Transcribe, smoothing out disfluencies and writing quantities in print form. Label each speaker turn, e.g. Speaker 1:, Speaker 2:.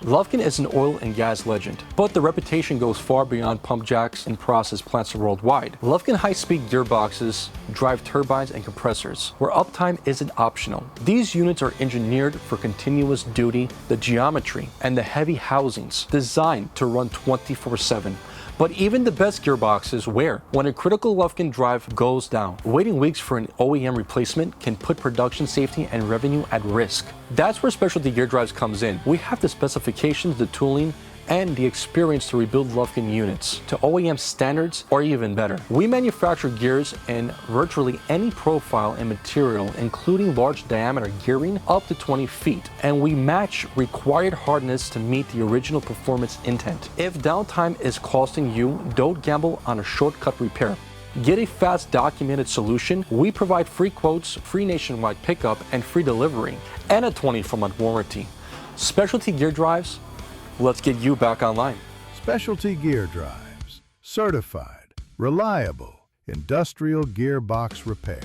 Speaker 1: Lufkin is an oil and gas legend, but the reputation goes far beyond pump jacks and process plants worldwide. Lufkin high-speed gearboxes drive turbines and compressors, where uptime isn't optional. These units are engineered for continuous duty, the geometry, and the heavy housings designed to run 24/7. But even the best gearboxes wear when a critical Lufkin drive goes down. Waiting weeks for an OEM replacement can put production safety and revenue at risk. That's where specialty gear drives comes in. We have the specifications, the tooling, and the experience to rebuild Lufkin units to OEM standards or even better. We manufacture gears in virtually any profile and material, including large diameter gearing up to 20 feet, and we match required hardness to meet the original performance intent. If downtime is costing you, don't gamble on a shortcut repair. Get a fast documented solution. We provide free quotes, free nationwide pickup, and free delivery, and a 24-month warranty. Specialty gear drives, let's get you back online.
Speaker 2: Specialty Gear Drives. Certified, reliable, industrial gearbox repair.